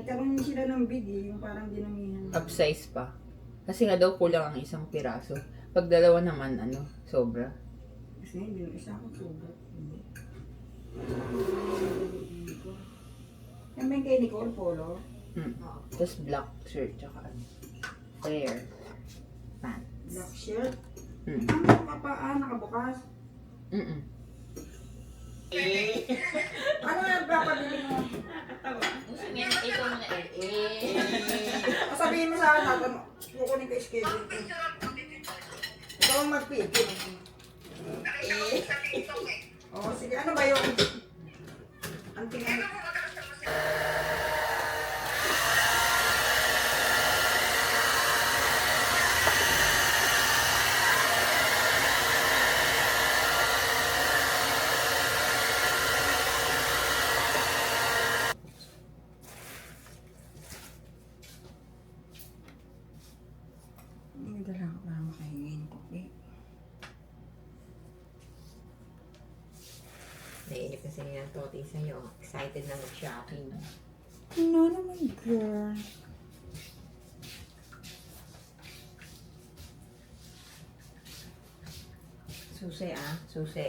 Nagkaroon sila ng big eh, yung parang dinamihan. Upsize pa. Kasi nga daw kulang ang isang piraso. Pag dalawa naman, sobra. Kasi hindi yung isa akong sugat. Yan ba yung kay Nicole Polo? Tapos black shirt, tsaka flare. Pants. Black shirt? Mm. Nakabukas? Mm-mm. Ano nga papabili mo? Ito muna Sabihin mo sa akin, habang kukunin ko yung schedule ko. Ikaw ang magpili. Oo, sige. Ano ba yung anting ano? Hindi dala ako para makahingin ko. Naiinip kasi niya ang toti sa'yo. Excited na mag-shopping. Ano naman, girl? Susi susi.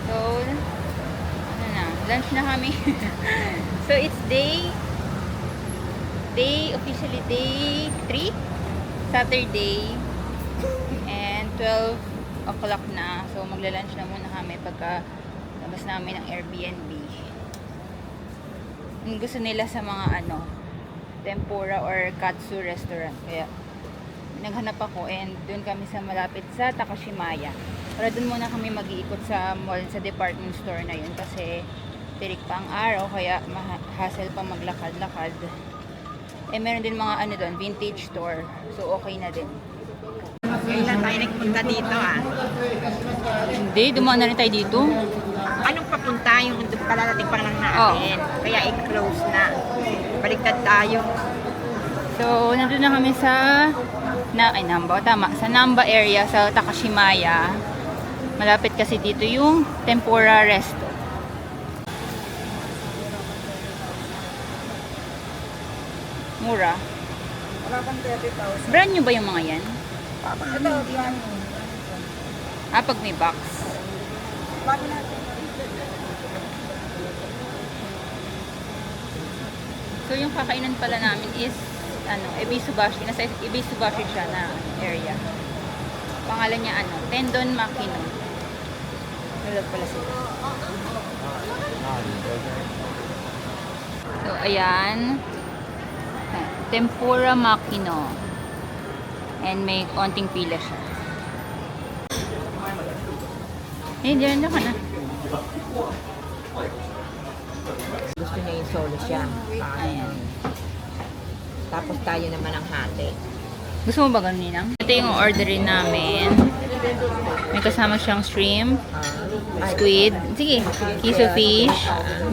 So, lunch na kami. So, it's officially day 3, Saturday, and 12 o'clock na. So, magla-lunch na muna kami pagka labas namin ng Airbnb. Yung gusto nila sa mga tempura or katsu restaurant. Kaya, naghanap ako and doon kami sa malapit sa Takashimaya. Para doon muna kami mag-iikot sa mall, sa department store na yun kasi tirik pa ang araw kaya hassle pa maglakad-lakad. Eh meron din mga doon, vintage store. So okay na din. Kailan tayo nagpunta dito Hindi, dumaan na rin tayo dito. Anong papunta yung kalalating pa lang natin? Kaya i-close na. Baliktad tayo. So nandun na kami sa sa Namba area sa Takashimaya. Malapit kasi dito yung tempura resto. Mura. Wala pang 30,000. Brand new ba yung mga yan? Ito, yan. Pag may box. Bago natin. So yung kakainan pala namin is Ebisubashi. Nasa Ebisubashi siya na area. Pangalan niya Tendon Makino. Nalog pala sila. So ayan. Tempura Makino. And may konting pila siya. Diyan ka na. Gusto niya yung solo siya. Ayan. Tapos tayo naman ang hati. Gusto mo ba ganun, Ninang? Ito yung orderin namin. May kasama siyang shrimp, squid, sige, kiso fish,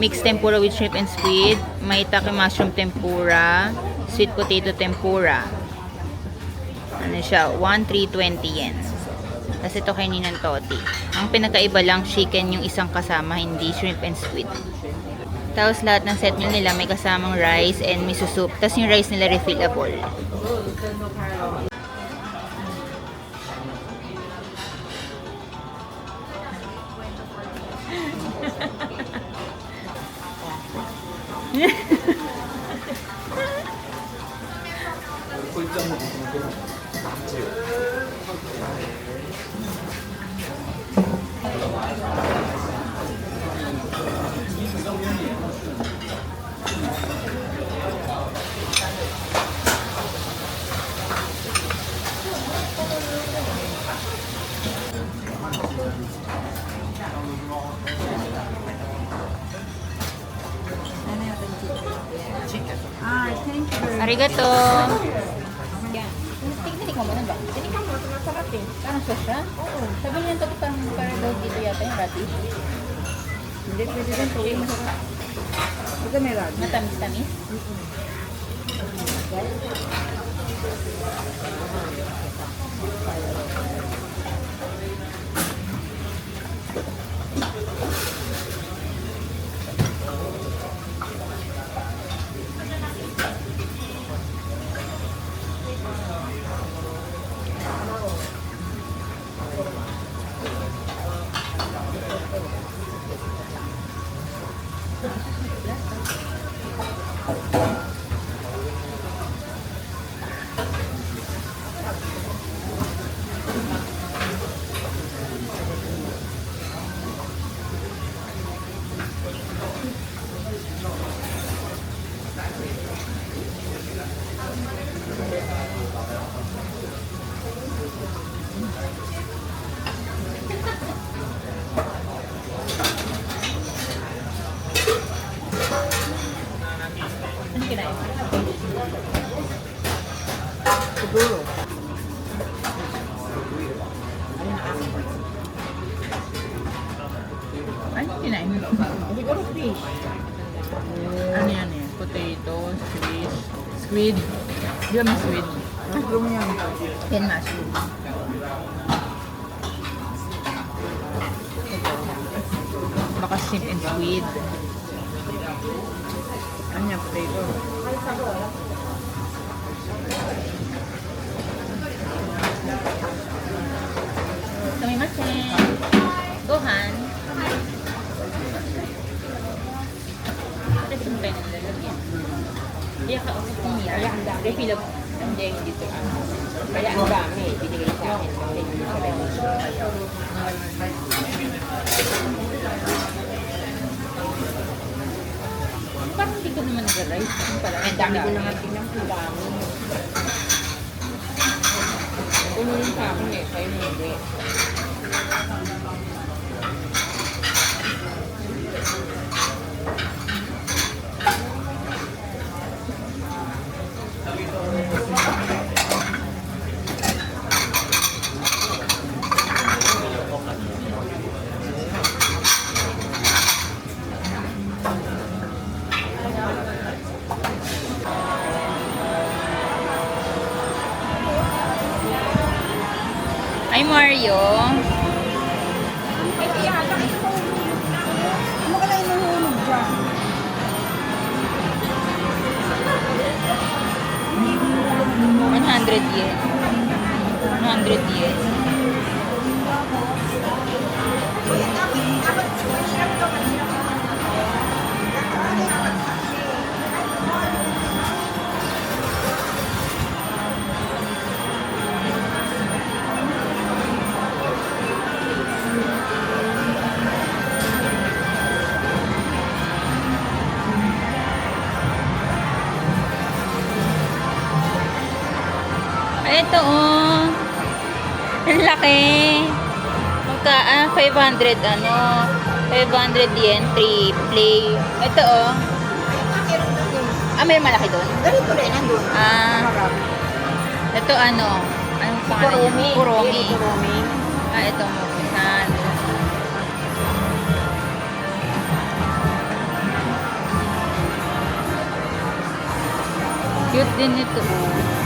mixed tempura with shrimp and squid, may taki mushroom tempura, sweet potato tempura. Ano siya? 1,320 yen. Tapos ito kay Ninang Toti. Ang pinakaiba lang, chicken yung isang kasama, hindi shrimp and squid. Tapos lahat ng set meal nila may kasamang rice and miso soup. Tapos yung rice nila refillable. Thank you. Arigato! Tinik mo muna ba? Tinik mo, masarap eh. Parang sauce siya? Oo. Sabi niya ito parang daw dito yata yung radish. Hindi, pwede rin. Tuwing masarap. Ito may rad. Matamis-tamis. Ano kinain mo? Siguro. Ano kinain mo? Siguro fish. Ano yan eh? Potato, fish, squid. Di ba may squid? Mushroom yan. And mushroom. Baka shrimp and squid. Ano yan? Potato. Sumimasen. Gohan. Kasi yung tayo nalalagyan. Kaya kausap ng Mira. Kaya ang dami. Refill up. Hindi, dito. Kaya ang dami. Binigay sa akin. Kasi hindi sa rin. Parang hindi ko naman nag-rice. Ang dami ko naman tingnan kung dami. Puno rin sa akin eh. Sa'yo hindi. Hi Mario. Ano ka na inuhulog dyan? 100 yen. 100 yen. Ito oh. Ang laki. Magka, 500 ano. 500 yen, 3 play. Ito oh. May malaki doon. Ganito rin, nandun. Marami. Ito ano. Anong pangalan niya? Kuromi. Kuromi. Ito mo. Saan? Cute din ito oh.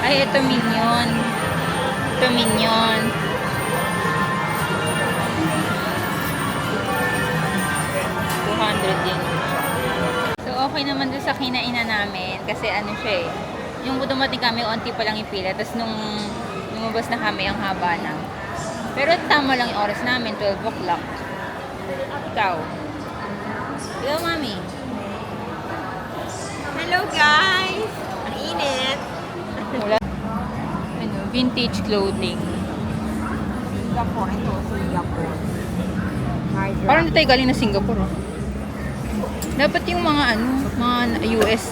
Ay, ito minion. Ito minion. $200 din. So, okay naman doon sa kinainan namin. Kasi ano siya eh. Yung dumating kami, onti pa lang yung pila. Tapos nung lumabas na kami, ang haba na. Pero tama lang yung oras namin, 12 o'clock. Ikaw. Hello, mami. Hello guys! Ang init! Wala. Ano, vintage clothing. Singapore. Ito, Singapore. Parang hindi tayo galing na Singapore. Oh. Dapat yung mga ano, mga US.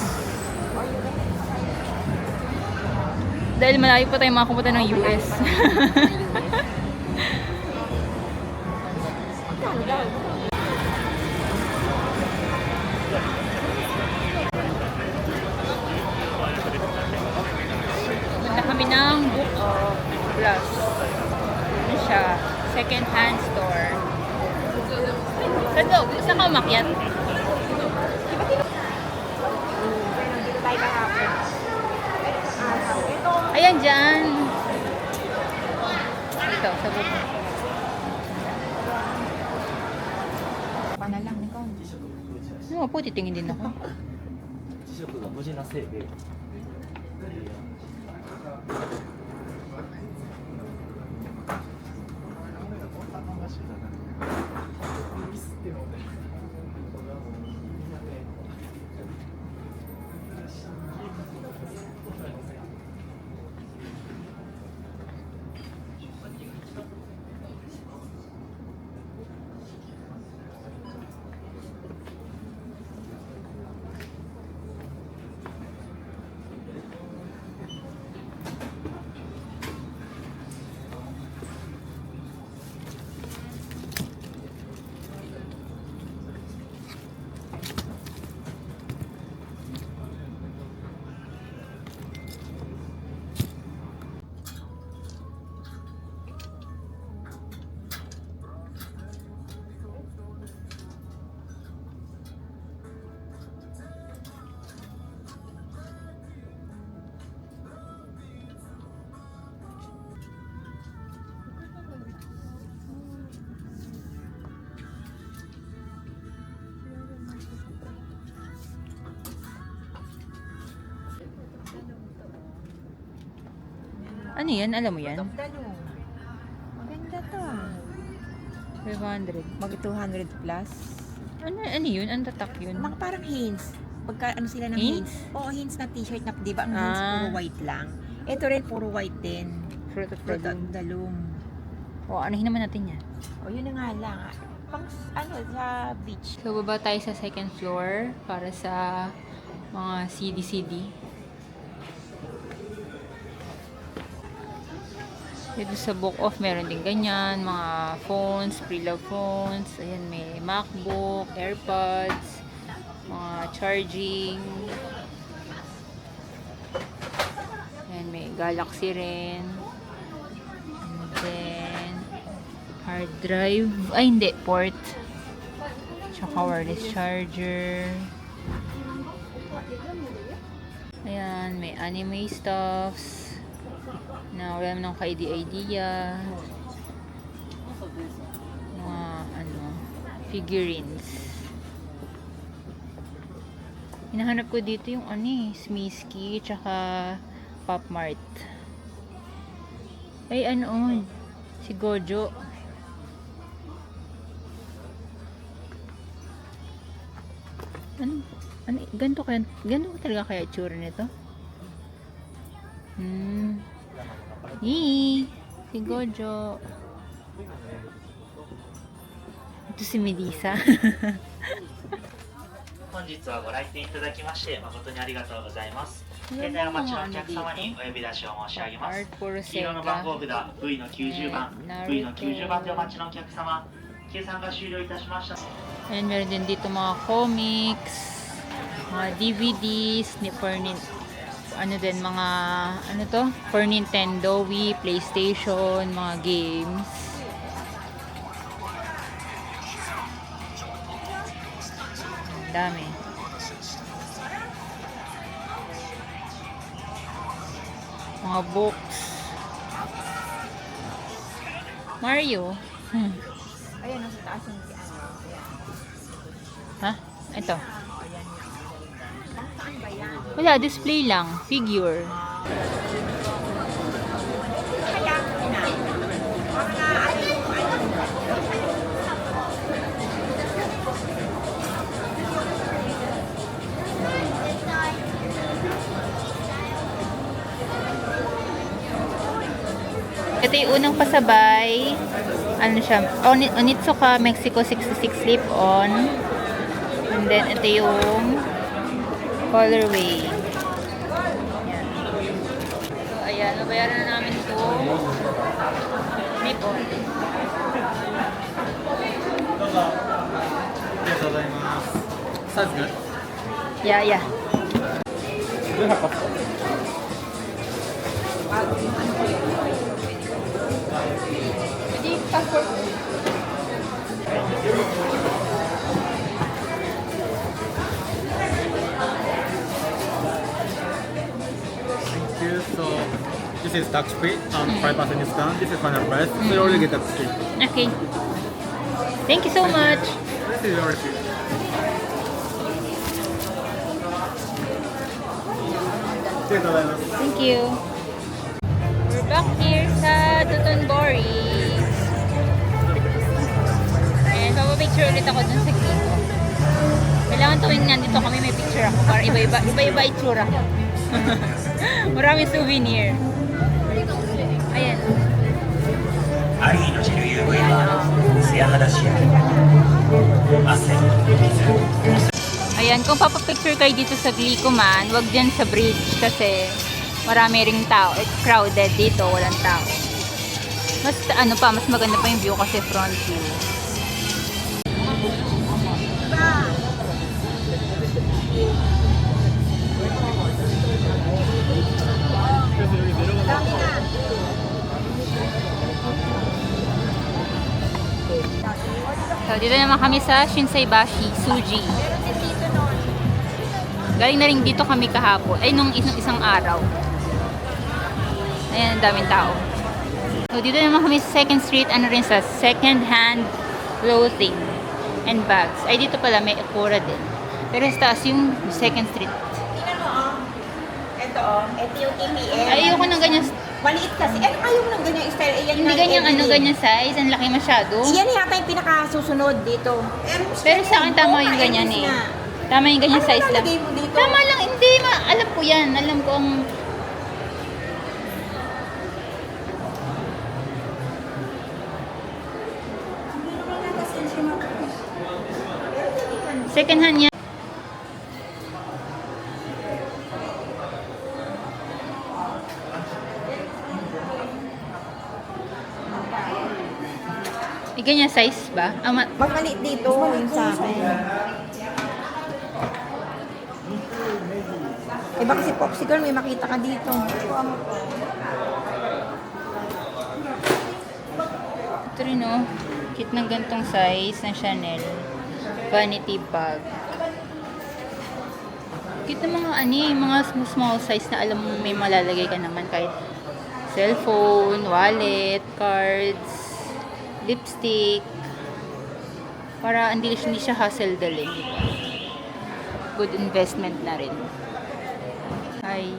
Dahil malayo pa tayo makapunta ng US. Punta kami ng Book of Plus. Ano siya? Second hand store. paakyat. Dito tayo kahapon. Ayan dyan. Ito, sa baba. Pa na lang, ikaw. Ano po, titingin din ako. 磁石が無事なせいで Ano yan? Alam mo yan? Dalong. Maganda to. 500. Mag 200 plus. Ano yun? Ang tatak yun? Mga parang Hanes. Pagka ano sila ng Hanes? Hanes? Oo, Hanes na t-shirt na, di ba? Ang Ah. Hanes puro white lang. Ito rin puro white din. Fruit of Fruit the of the Loom. O, anahin naman natin yan. O, yun na nga lang. Pang, ano, sa beach. So, baba tayo sa second floor para sa mga CD-CD. Dito sa book off, meron din ganyan. Mga phones, pre-love phones. Ayan, may MacBook, AirPods, mga charging. Ayan, may Galaxy rin. And then, hard drive. Ay, hindi. Port. Tsaka wireless charger. Ayan, may anime stuffs. Na wala naman ng ka-idea. Mga, figurines. Hinahanap ko dito yung Smisky, tsaka Pop Mart. Ay, si Gojo. Ganito talaga kaya itsura nito? Si Gojo. Ito si Melissa. 本日はご来店いただきまして誠にありがとうございます。現在お待ちのお客様にお呼び出しを申し上げます。 Art for 黄色の番号札 V の90番、V の90番でお待ちのお客様、計算が終了いたしました。 And meron din dito mga comics, mga DVDs, for Nintendo, Wii, PlayStation, mga games. Ang dami. Mga books. Mario. Ayan, nasa taas yung ayan. Ha? Ito. Ayan. Saan ba yan? Wala, display lang. Figure. Kaya, na. Ito yung unang pasabay. Ano siya? Onitsuka Mexico 66 slip-on. And then, ito yung colorway. Ayan. So, ayan. Nabayaran na namin ito. Slip-on. ありがとうございます。サイズ Yeah, yeah. Hindi, passport. This is tax free, 5% discount. This is final price. So you already get tax free. Okay. Thank you so much. This is your receipt. Thank you. We're back here sa Dotonbori. And papapicture ulit ako dun sa Grito. Kailangan tuwing nandito kami may picture ako para iba-iba itsura ko. Maraming souvenir. Ayan. アリーのジェル UV はツヤ肌仕上げ汗傷 Ayan, kung papapicture kayo dito sa Glicoman, wag dyan sa bridge kasi marami ring tao. Crowded dito, walang tao. Mas ano pa, mas maganda pa yung view kasi front view. So, dito naman kami sa Shinsaibashi Suji. Galing na rin dito kami kahapon. Ay, nung isang araw. Ayan, ang daming tao. So, dito naman kami sa 2nd Street. Ano rin sa second-hand clothing and bags. Ay, dito pala may Akura din. Pero sa taas yung 2nd Street. Tingnan mo, oh. Ito, oh. Ito yung TPM. Ay, ayoko ng ganyan. Maliit kasi. Ayaw mo ng ganyang style. Ayan Hindi na, ganyan, ano, everyday. ganyan size. Ang laki masyado. Iyan yata yung pinakasusunod dito. Pero sa akin, tama yung ganyan eh. Tama yung ganyan size lang. Ano mo dito? Tama lang, hindi. Alam ko yan. Alam ko ang... Second hand yan. Ganyan size ba? Mas maliit dito yung sa akin. Iba kasi popsicle, may makita ka dito. Ito rin oh. Cute ng gantong size ng Chanel. Vanity bag. Cute ng mga mga small size na alam mo may malalagay ka naman kahit cellphone, wallet, cards, lipstick. Para hindi siya hassle dalhin. Good investment na rin. Ay.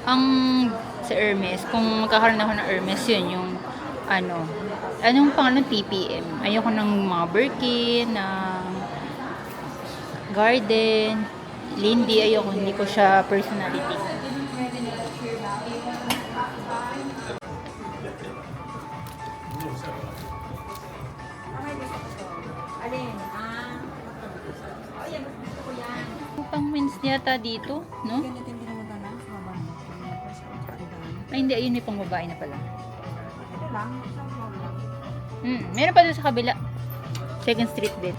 Ang sa Hermes, kung magkakaroon ako ng Hermes, yun yung anong pangalan, TPM. Ayoko ng mga Birkin, ng Garden, Lindy, ayoko, hindi ko siya personality. Alin? Ayan, gusto ko yan. Pang men's yata dito, no? Ay, hindi. Ayun, may pang babae na pala. Meron pa doon sa kabila. 2nd Street din.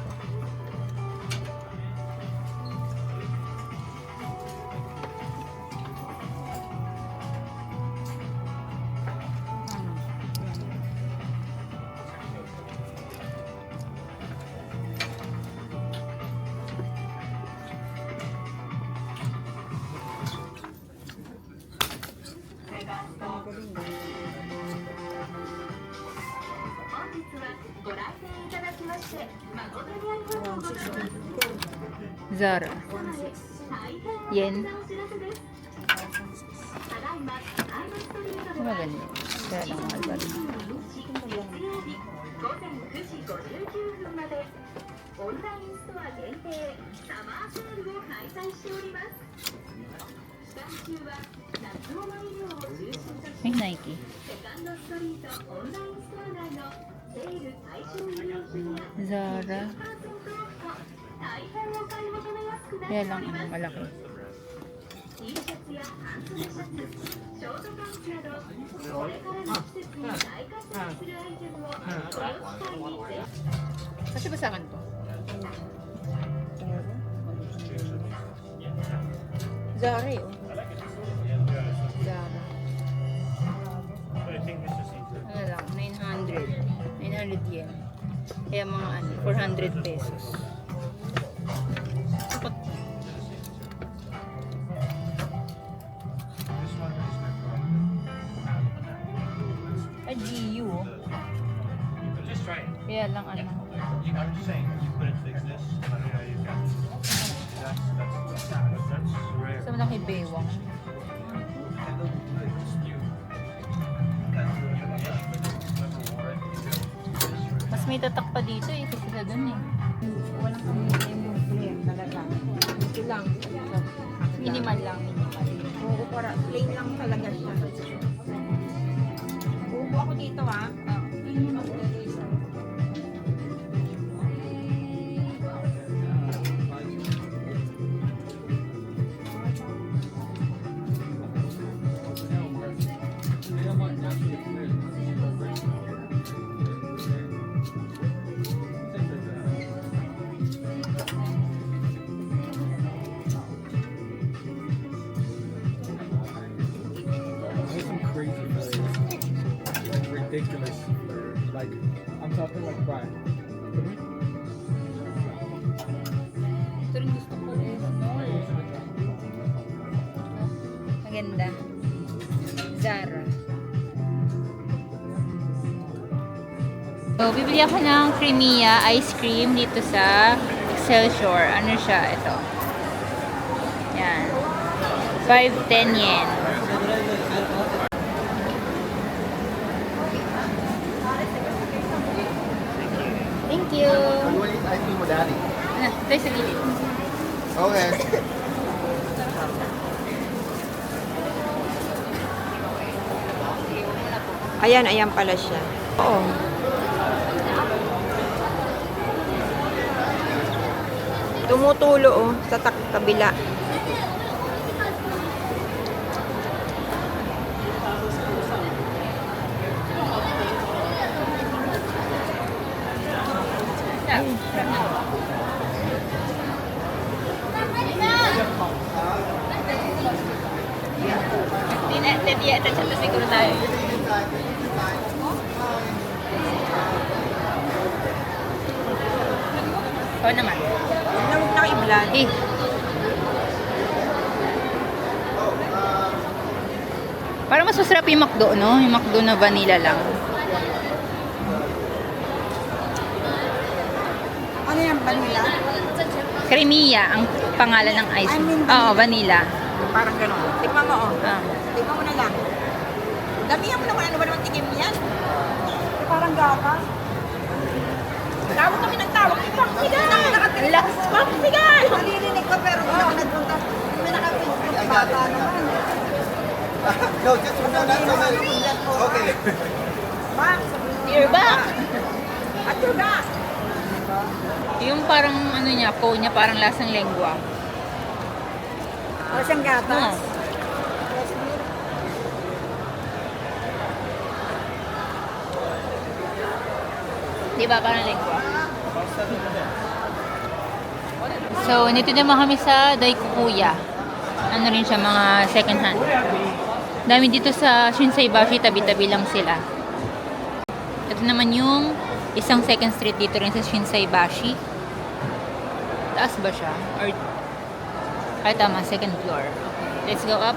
Zara. Yen. Maganda. Kaya lang mahal pa rin. 午前9時59分までオンラインストア限定サマーセールを開催しております。期間中は夏のマリオを中心とし May Nike. セカンドストリートオンラインストア内のセール対象衣料品や Zara. 10%オフと大変お買い求めやすくなって Kaya お lang ります。 malaki. T シャツや半袖シャツ、ショートパンツなどこれからの季節に大活躍するアイテムをこの機会にぜひ Kasi ba sa akin to? Zara eh. Oh. Zara. Ano lang, 900. 500 yen. Kaya mga 400 pesos. Ay, GU. Just try it. Kaya lang I'm just saying, you couldn't fix this. That's rare. sa malaki bewang. Mas may tatak pa dito eh, kasi sa dun eh. Walang complaint talaga. Ito lang. Minimal lang, minimal. Oo, para plain lang talaga siya. Upo ako dito ah. There's some crazy flavors. Like ridiculous flavors. Like, I'm talking like fry. Ito rin gusto ko eh, small. Maganda. Zara. So, bibili ako ng Cremia ice cream dito sa Excelsior. Ano siya? Ito. Yan. 5-10 yen. Thank you. Ice cream mo, Daddy. Ano? Tayo sa gilid. Okay. Ayan, ayan pala siya. Oo. Tumutulo oh, sa kabila. Siguro tayo. Oo naman. Huwag na i-vlog. Eh. Parang mas masarap yung McDo, no? Yung McDo na vanilla lang. Ano yan, vanilla? Cremia ang pangalan ng ice cream. Oo, vanilla. Parang gano'n. Tikman mo oh. Ah. Tikman mo na lang. Damihan mo naman, ano ba naman tingin yan? Parang gatas. Tawag kami ng tawag. Pangsigal! Relax! Pangsigal! Nalilinig ko pero wala ako nagpunta. May nakapunta bata naman. No, just no, not so many. Okay. Max! You're back! At you're back! Yung parang ano niya, po niya parang lasang lengua. O siyang gatas. Oo. Diba parang lengua? So, nito naman kami sa Daikukuya. Ano rin siya, mga second hand. Dami dito sa Shinsaibashi, tabi-tabi lang sila. Ito naman yung isang second street dito rin sa Shinsaibashi. Taas ba siya? Or, ay tama, second floor. Let's go up.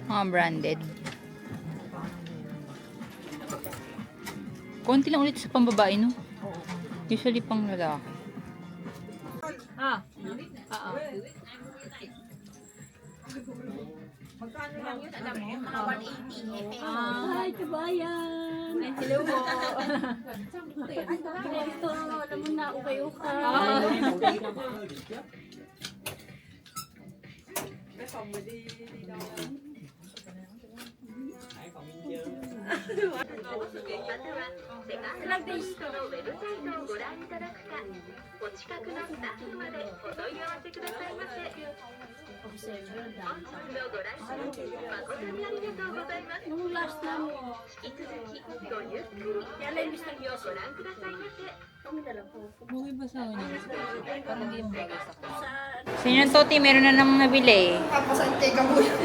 Mga branded. Konti lang ulit sa pambabae, no? Usually pang lalaki. Magkano lang yun, alam mo? Mga 180. Hi, kabayan! Hello po! Ito, alam mo na, ukay-ukay. December dahil 本日のご来場誠にありがとうございます。 nung last na mo, 引き続きごゆっくり kaya lang misteryoso. ご覧くださいませ。 Kami na lang po. Buhay ba sa akin? Parang hindi yung bagay sa akin. Sa Sino yung Toti? Meron na namang nabili. Papasante ka mo yan.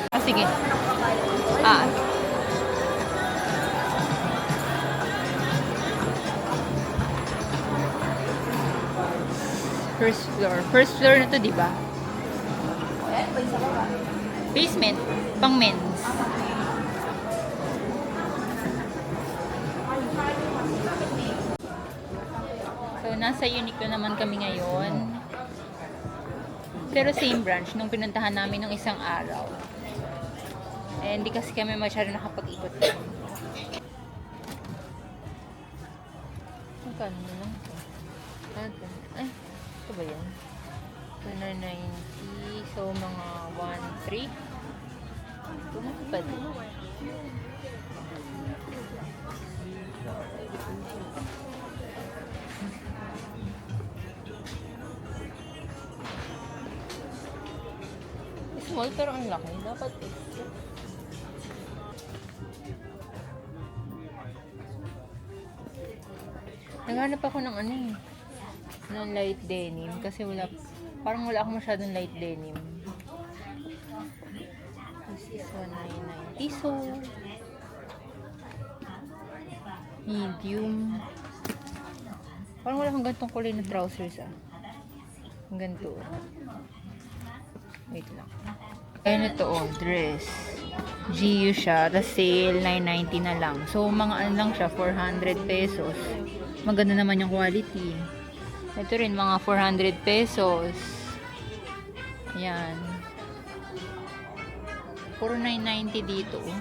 Ah, sige. Ah. First floor. First floor na to, di ba? Basement. Pang men's. So, nasa Uniqlo naman kami ngayon. Pero same branch nung pinuntahan namin nung isang araw. Eh, hindi kasi kami masyado nakapag-ikot. Magkano na lang ito? Ay, ito ba yan? 290. So, mga 1,300. Tumapad. Small pero ang laki. Dapat extra. Naghanap ako ng ano eh. Ng light denim. Kasi parang wala ako masyadong light denim. This is 199 so medium. Parang wala akong gantong kulay na trousers ah. Ang ganito. Wait lang. Ayun ito oh, dress. GU siya. The sale, 990 na lang. So, mga ano lang siya, 400 pesos. Maganda naman yung quality. Ito rin, mga 400 pesos. Ayan. Puro 990 dito oh.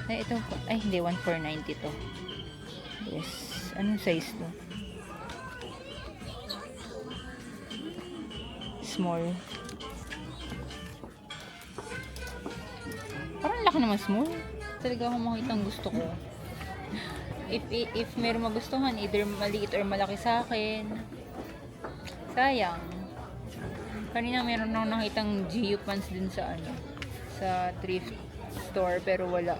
Ay, ito. Ay, hindi. 1490 to. Yes. Anong size to? Small. Parang laki naman small. Talaga ako makita ang gusto ko. If meron magustuhan, either maliit or malaki sa akin. Sayang. Kanina meron akong nakitang GU pants din sa sa thrift store pero wala.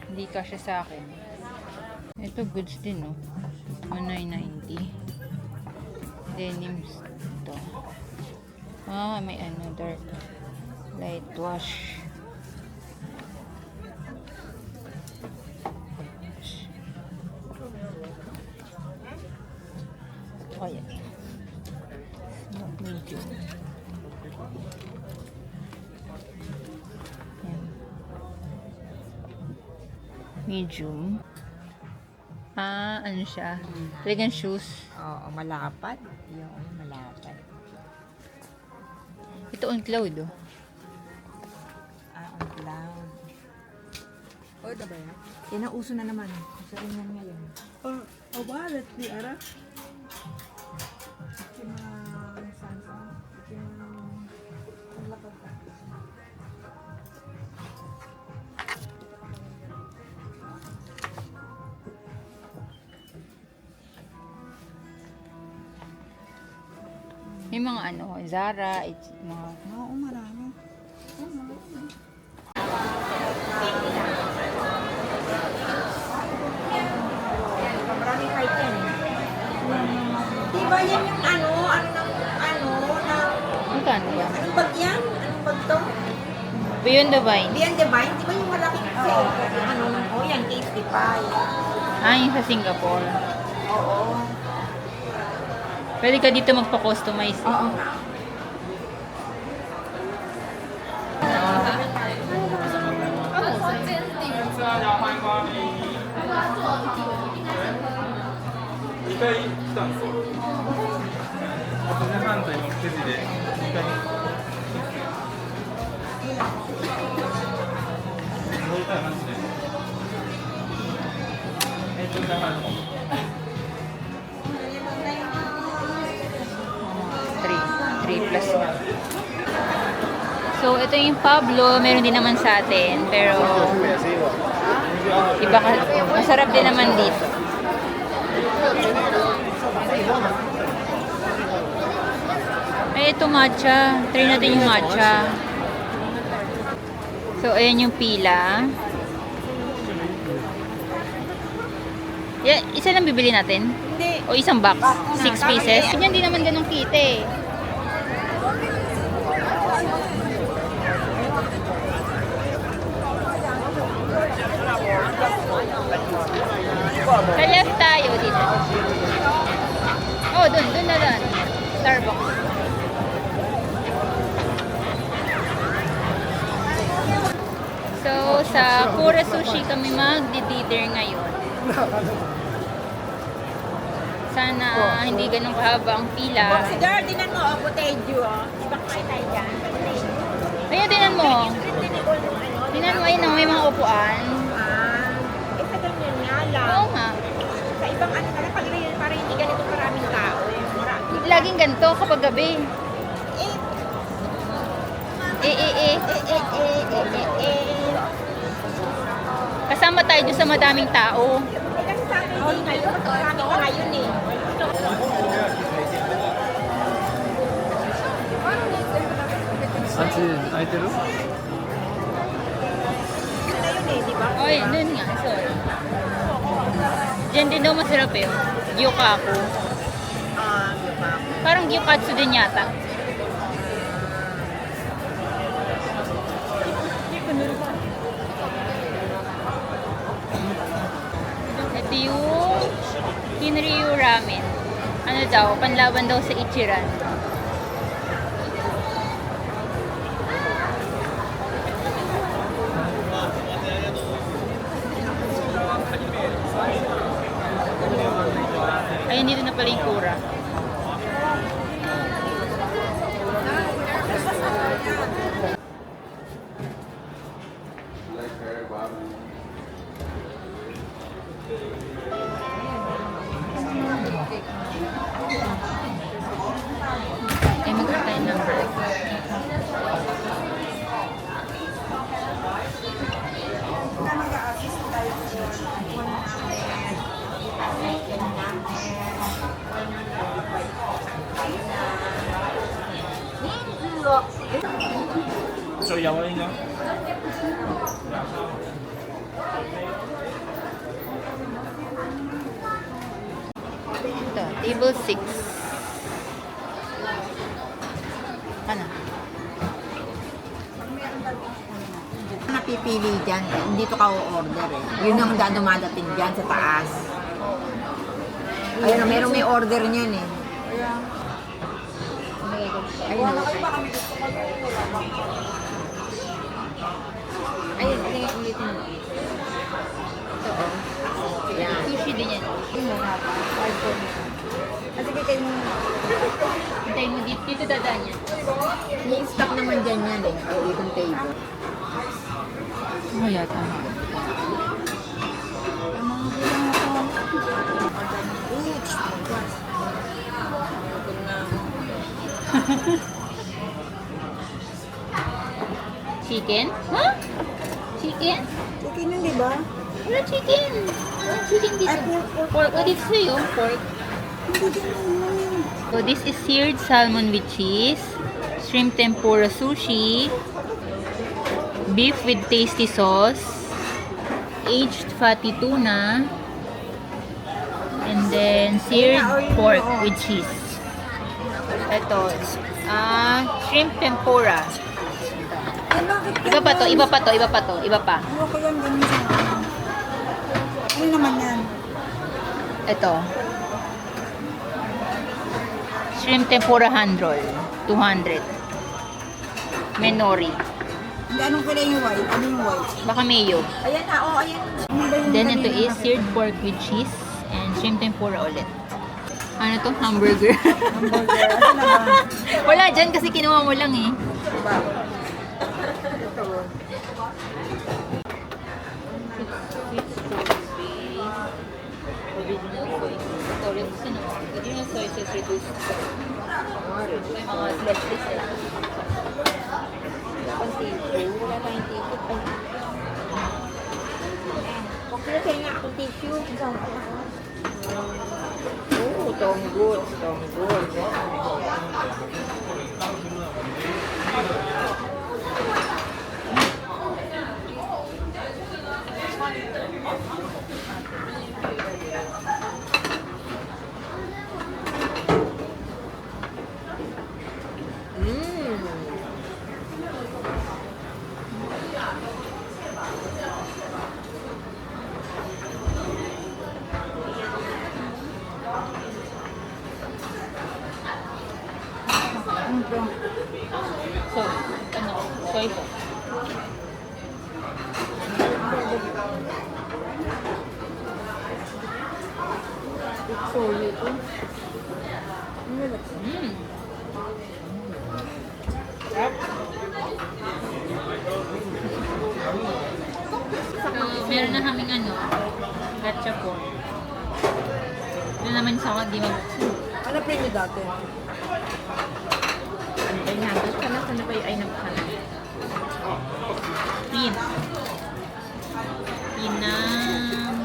Hindi kasya sa akin. Ito goods din no. 990. Denims ito. Ah, may dark light wash. Oh, yeah. Medium. Yan. Medium. Ah, ano siya? Talagang shoes. Oo, malapad. Yung malapad. Ito on cloud, oh. On cloud. O, diba yan? Yan ang uso na naman. Uso rin yan ngayon. Let's see, Ara. May mga Zara, mga... Oo, marami. Marami kahit yan. Diba yan yung na... Magkano ba? Anong bag yan? Anong bag to? Beyond the Vine. Beyond the Vine? Di ba yung malaking yan, K55. Ah, yung sa Singapore. Oo. Pwede ka dito magpa-customize. Oo. Three plus na. So, ito yung Pablo. Meron din naman sa atin. Pero, iba masarap din naman dito. Ay, ito matcha. Try natin yung matcha. So, ayan yung pila. Yeah, isa lang bibili natin? Hindi. O isang box? 6 pieces? Yan, di naman ganun kita eh. Sa left tayo dito. Oh, dun na dun. Starbucks. So, sa Kura Sushi kami mag-dinner ngayon. Sana hindi ganun kahaba ang pila. Si Gar, tinan mo, oh, potato, oh. Diba kumain tayo dyan? Ayun, tinan mo. Tinan mo, ayun, may mga upuan. Sa ganyan nga lang. Oo nga. Sa ibang ano na lang, parang hindi ganito maraming tao. Marami. Laging ganito kapag gabi. Kasama tayo dun sa madaming tao. Kasi sa akin, hindi ngayon. Marami ka ngayon eh. Anchi, aiteru? Yun na yun eh, di ba? Oy, dun nga. Sorry. Diyan din daw masarap eh. Gyukaku. Diba? Parang gyukatsu din yata. Ito yung Kinryu Ramen. Ano daw, panlaban daw sa Ichiran. Ayun, dito na pala yung Kura. Ay, magkakaroon tayo ng bread. So, yawain nga. Ito, table 6. Ano? Napipili dyan, dito ka o-order eh. Yun ang dumadating dyan sa taas. Ayun, meron may order niyan eh. Ayun. Ayun, tingnan ulitin mo. Ito, oh. Yan. Sushi din yan. Sige kayo mo. Hintayin mo dito. Dito dadaan yan. I-stop naman dyan yan eh. O itong table. Oh, yata. Chicken? Huh? Chicken? Chicken yun, di ba? Wala chicken. Wala chicken dito. Pork. Oh, dito sa'yo. Pork. So, this is seared salmon with cheese, shrimp tempura sushi, beef with tasty sauce, aged fatty tuna, and then seared pork with cheese. Ito, shrimp tempura. Eh, bakit Iba pa to, iba pa to, iba pa to, iba pa. Ano ko yan, ganun sa ano naman yan? Ito. Shrimp tempura hand roll, 200. Menori. Hindi, anong kulay yung white? Ano yung white? Baka mayo. Ayan na, oh, ayan. Ano ba yung Then ito kanina is seared pork with cheese and shrimp tempura ulit. Ano to? Hamburger. hamburger? Ano na ba? Wala dyan kasi kinuha mo lang eh. Original soy sauce reduced. May mga lettuce eh. Wala tayong tissue. Kung sila sa'yo nga akong tissue. Oo, tonggol. Tonggol. So, ano, soy sauce. Mm. So, meron na kaming ano, gatchapo. Doon naman sa di mabuksan. Ano premium dati? Ay, nandun ka na. Sana ba yung ay nabuksan na? Pin. Pinang...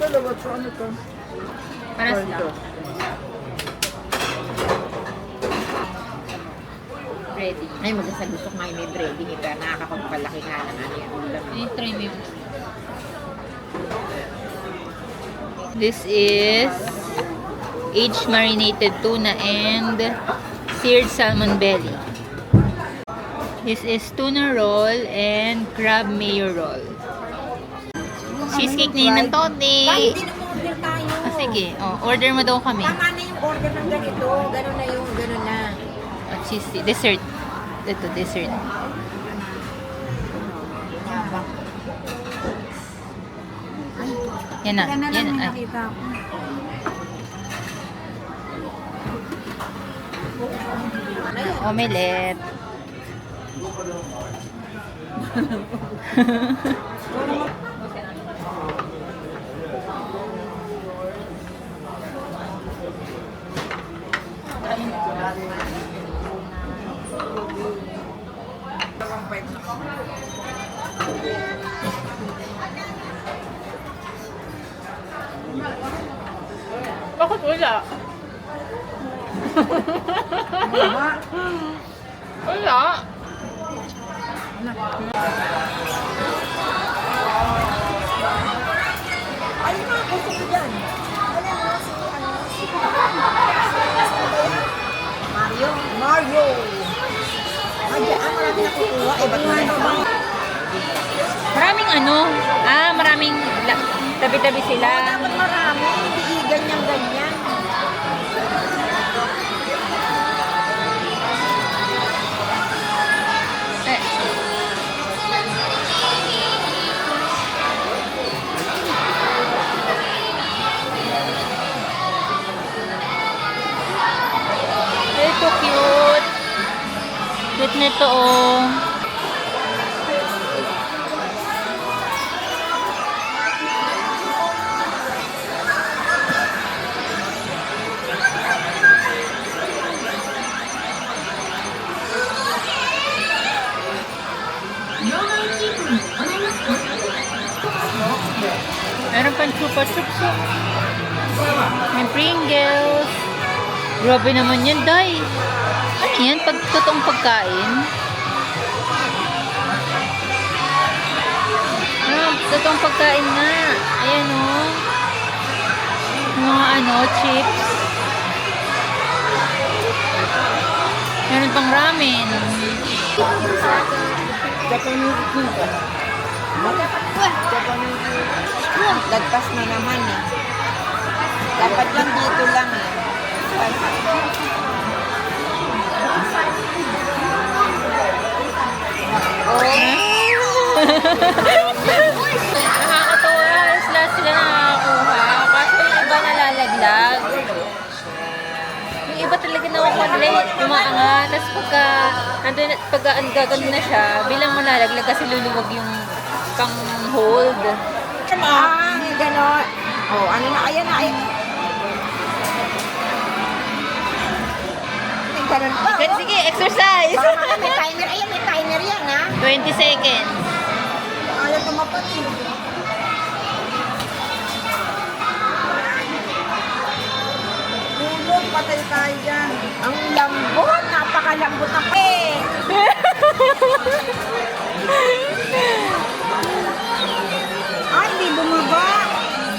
Dalawa to, ano to? Paras lang. Ready. Ay, maganda gusto ko ngayon may breading eh, pero nakakapagpalaki nga ng ano yan. ulam. Ay, try mo yun. This is aged marinated tuna and seared salmon belly. This is tuna roll and crab mayo roll. Cheesecake na yun ng tote. Dahil hindi na order tayo. Ah, sige, oh, order mo daw kami. Tama na yung order ng ganito. Ganun na yung, ganun na. Oh, cheese, dessert. Ito, dessert. Yan na. Yan na lang Yan may na. nakita ko. Omelette. Bakit wala? Wala. Ay, mga gusto ko dyan. Wala nga si, ano, si Mario. Mario. Ay, marami nakukuha. Eh, ba't nga naman? Maraming ano? Ah, maraming tabi-tabi sila. Dapat marami. Hindi ganyan-ganyan. Eh. Ito cute. Cute nito oh. Meron pang chupa chups. May Pringles. Grabe naman yan, Day. Ano yan? Totoong pagkain? Ah, totoong pagkain nga. Ayan o. Oh. Mga ano, chips. Meron pang ramen. Japanese food. Lagpas na naman eh. Dapat lang dito lang eh. Nakakatawa. Sila nakakakuha. Kaso yung iba nalalaglag. Yung iba talaga nakukuha nila umaangat. Tapos pagka gagano na siya, bilang malalaglag kasi luluwag yung pang-hold. Ah, gano'n. Oh, ano na, ayan na, ayan. Ganun pa, oh. Sige, exercise! Baka may timer, ayan, may timer yan, ha? 20 seconds. Ay, Ayaw tumapat eh. Tulog, patay tayo dyan. Ang lambot, napakalambot ng Ay, hindi bumaba.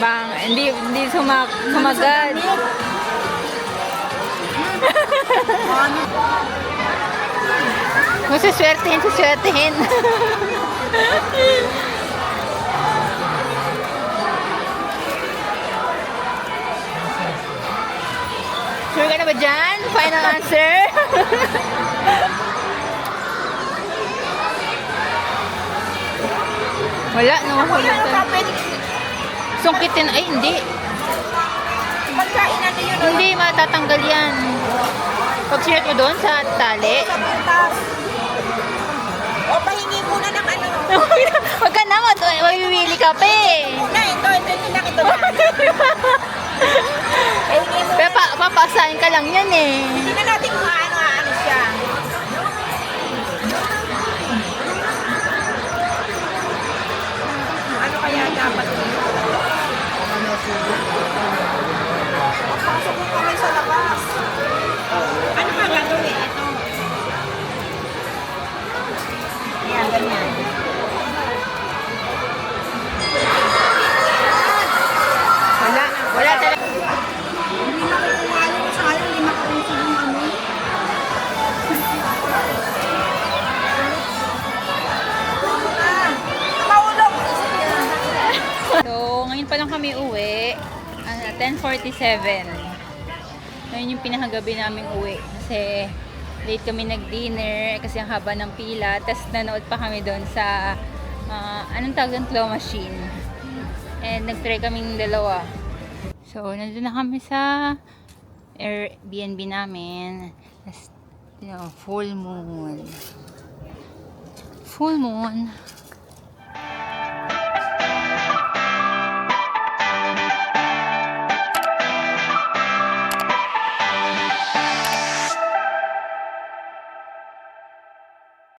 Bang, hindi sumagat. Suswertehin. Sure ka na ba dyan? Final answer? Wala, nawawala Ano ka. ka, pwede Sungkitin, ay hindi. pagkain natin yun. Hindi, matatanggal yan. Pag sinet mo doon sa tali. Sa pintas. O, pahingi muna ng ano. Huwag ka na, mawiwili ka pa eh. Muna, ito lang, ito lang. Pahingi muna. Pero papasahin ka lang yan eh. Hindi na natin kung ano siya. Ano kaya dapat pasok mo kami sa labas. Ano ka gagawin? Ito. Ayan, ganyan. Wala talaga. Hindi makukuha yung sayang, hindi makukuha yung ano. Maulog! So, ngayon pa lang kami uwi. 10:47. Ngayon yung pinakagabi naming uwi. Kasi late kami nag-dinner. Kasi ang haba ng pila. Tapos nanood pa kami doon sa anong tawag ng claw machine. And nag-try kaming dalawa. So, nandun na kami sa Airbnb namin. Tapos, full moon. Full moon.